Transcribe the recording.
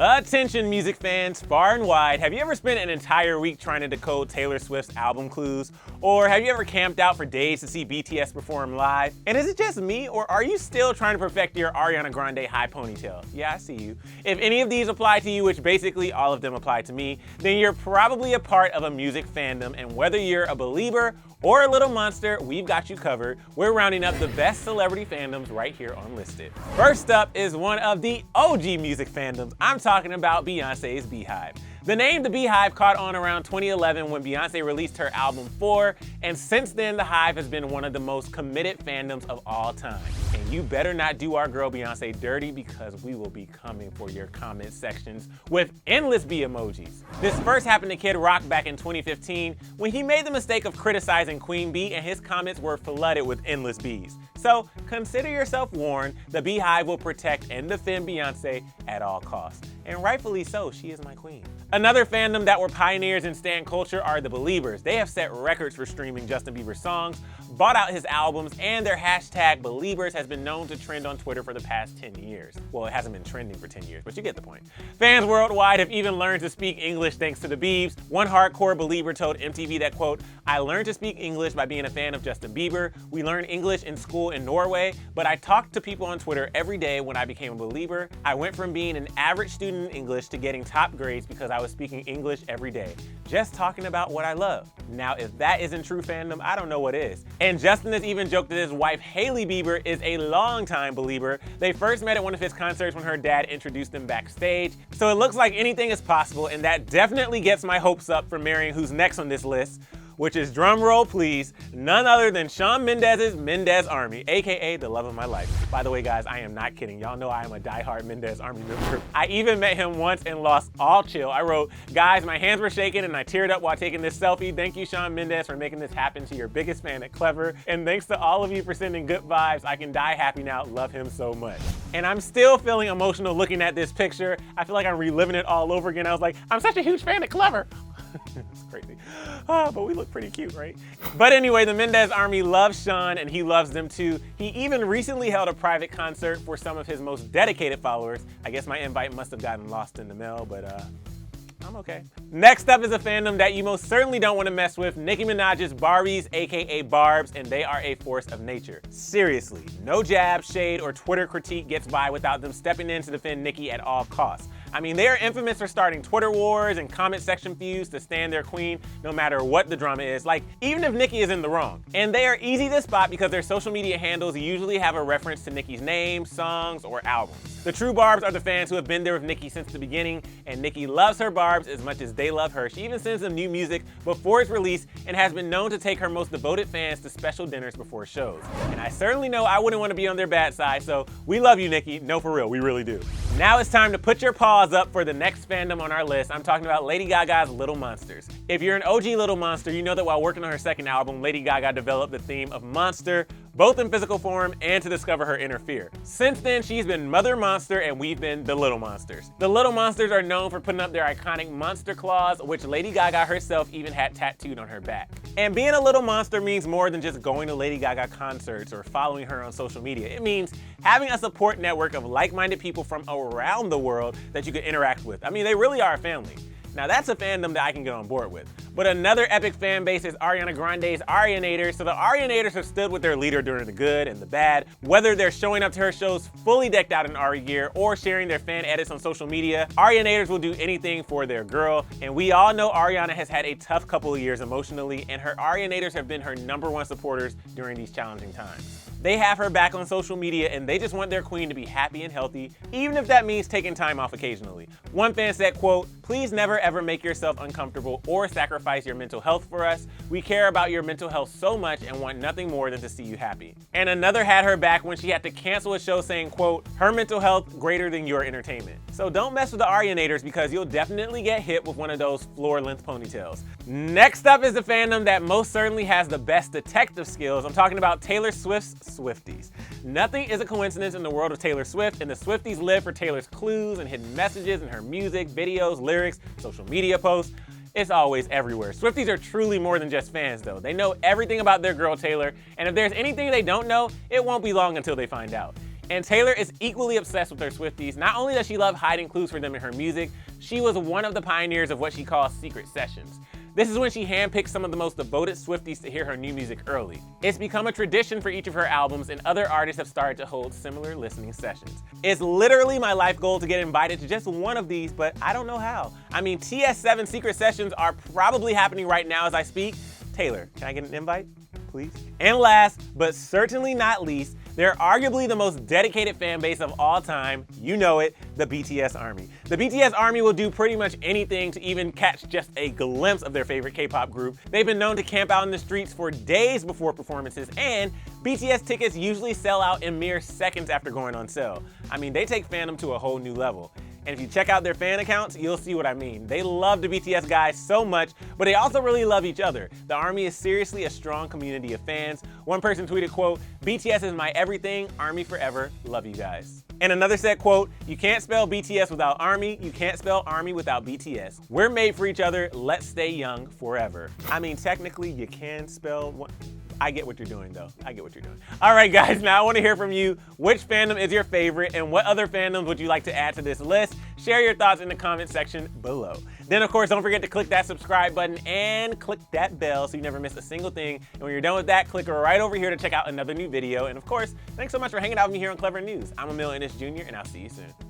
Attention music fans far and wide, have you ever spent an entire week trying to decode Taylor Swift's album clues? Or have you ever camped out for days to see BTS perform live? And is it just me, or are you still trying to perfect your Ariana Grande high ponytail? Yeah, I see you. If any of these apply to you, which basically all of them apply to me, then you're probably a part of a music fandom, and whether you're a Belieber or a little monster, we've got you covered. We're rounding up the best celebrity fandoms right here on Listed. First up is one of the OG music fandoms. I'm talking about Beyonce's Beehive. The name The Beehive caught on around 2011 when Beyonce released her album 4, and since then the Hive has been one of the most committed fandoms of all time. And you better not do our girl Beyonce dirty, because we will be coming for your comment sections with endless bee emojis. This first happened to Kid Rock back in 2015 when he made the mistake of criticizing Queen Bee, and his comments were flooded with endless bees. So consider yourself warned, the Beehive will protect and defend Beyonce at all costs. And rightfully so, she is my queen. Another fandom that were pioneers in stan culture are the Beliebers. They have set records for streaming Justin Bieber songs, bought out his albums, and their hashtag Beliebers has been known to trend on Twitter for the past 10 years. Well, it hasn't been trending for 10 years, but you get the point. Fans worldwide have even learned to speak English thanks to the Biebs. One hardcore Belieber told MTV that, quote, "I learned to speak English by being a fan of Justin Bieber. We learned English in school in Norway, but I talked to people on Twitter every day when I became a Belieber. I went from being an average student in English to getting top grades because I was speaking English every day. Just talking about what I love." Now, if that isn't true fandom, I don't know what is. And Justin has even joked that his wife, Hailey Bieber, is a longtime Belieber. They first met at one of his concerts when her dad introduced them backstage. So it looks like anything is possible, and that definitely gets my hopes up for marrying who's next on this list, which is, drum roll please, none other than Shawn Mendes' Mendes Army, aka the love of my life. By the way, guys, I am not kidding. Y'all know I am a diehard Mendes Army member. I even met him once and lost all chill. I wrote, "Guys, my hands were shaking and I teared up while taking this selfie. Thank you, Shawn Mendes, for making this happen, to your biggest fan at Clevver. And thanks to all of you for sending good vibes. I can die happy now. Love him so much." And I'm still feeling emotional looking at this picture. I feel like I'm reliving it all over again. I was like, I'm such a huge fan at Clevver. It's crazy. But we look pretty cute, right? But anyway, the Mendes Army loves Shawn, and he loves them too. He even recently held a private concert for some of his most dedicated followers. I guess my invite must have gotten lost in the mail, but I'm okay. Next up is a fandom that you most certainly don't want to mess with, Nicki Minaj's Barbies, aka Barbs, and they are a force of nature. Seriously, no jab, shade, or Twitter critique gets by without them stepping in to defend Nicki at all costs. I mean, they are infamous for starting Twitter wars and comment section feuds to stand their queen no matter what the drama is, like even if Nicki is in the wrong. And they are easy to spot because their social media handles usually have a reference to Nicki's name, songs, or albums. The true Barbs are the fans who have been there with Nicki since the beginning, and Nicki loves her Barbs as much as they love her. She even sends them new music before it's released and has been known to take her most devoted fans to special dinners before shows. And I certainly know I wouldn't want to be on their bad side, so we love you, Nicki. No, for real, we really do. Now it's time to put your paws up for the next fandom on our list. I'm talking about Lady Gaga's Little Monsters. If you're an OG Little Monster, you know that while working on her second album, Lady Gaga developed the theme of monster, both in physical form and to discover her inner fear. Since then, she's been Mother Monster and we've been the Little Monsters. The Little Monsters are known for putting up their iconic monster claws, which Lady Gaga herself even had tattooed on her back. And being a Little Monster means more than just going to Lady Gaga concerts or following her on social media. It means having a support network of like-minded people from around the world that you can interact with. I mean, they really are a family. Now that's a fandom that I can get on board with. But another epic fan base is Ariana Grande's Arianators. So the Arianators have stood with their leader during the good and the bad. Whether they're showing up to her shows fully decked out in Ari gear or sharing their fan edits on social media, Arianators will do anything for their girl. And we all know Ariana has had a tough couple of years emotionally, and her Arianators have been her #1 supporters during these challenging times. They have her back on social media, and they just want their queen to be happy and healthy, even if that means taking time off occasionally. One fan said, quote, "Please never ever make yourself uncomfortable or sacrifice your mental health for us. We care about your mental health so much and want nothing more than to see you happy." And another had her back when she had to cancel a show saying, quote, "Her mental health greater than your entertainment." So don't mess with the Arianators, because you'll definitely get hit with one of those floor-length ponytails. Next up is the fandom that most certainly has the best detective skills. I'm talking about Taylor Swift's Swifties. Nothing is a coincidence in the world of Taylor Swift, and the Swifties live for Taylor's clues and hidden messages in her music, videos, lyrics, social media posts. It's always everywhere. Swifties are truly more than just fans though. They know everything about their girl Taylor, and if there's anything they don't know, it won't be long until they find out. And Taylor is equally obsessed with her Swifties. Not only does she love hiding clues for them in her music, she was one of the pioneers of what she calls secret sessions. This is when she handpicks some of the most devoted Swifties to hear her new music early. It's become a tradition for each of her albums, and other artists have started to hold similar listening sessions. It's literally my life goal to get invited to just one of these, but I don't know how. I mean, TS7 secret sessions are probably happening right now as I speak. Taylor, can I get an invite, please? And last, but certainly not least, they're arguably the most dedicated fan base of all time. You know it, the BTS Army. The BTS Army will do pretty much anything to even catch just a glimpse of their favorite K-pop group. They've been known to camp out in the streets for days before performances, and BTS tickets usually sell out in mere seconds after going on sale. I mean, they take fandom to a whole new level. And if you check out their fan accounts, you'll see what I mean. They love the BTS guys so much, but they also really love each other. The Army is seriously a strong community of fans. One person tweeted, quote, "BTS is my everything, Army forever, love you guys." And another said, quote, "You can't spell BTS without Army, you can't spell Army without BTS. We're made for each other, let's stay young forever." I mean, technically you can spell one. I get what you're doing though. I get what you're doing. All right guys, now I want to hear from you. Which fandom is your favorite and what other fandoms would you like to add to this list? Share your thoughts in the comment section below. Then of course, don't forget to click that subscribe button and click that bell so you never miss a single thing. And when you're done with that, click right over here to check out another new video. And of course, thanks so much for hanging out with me here on Clevver News. I'm Emil Ennis Jr. and I'll see you soon.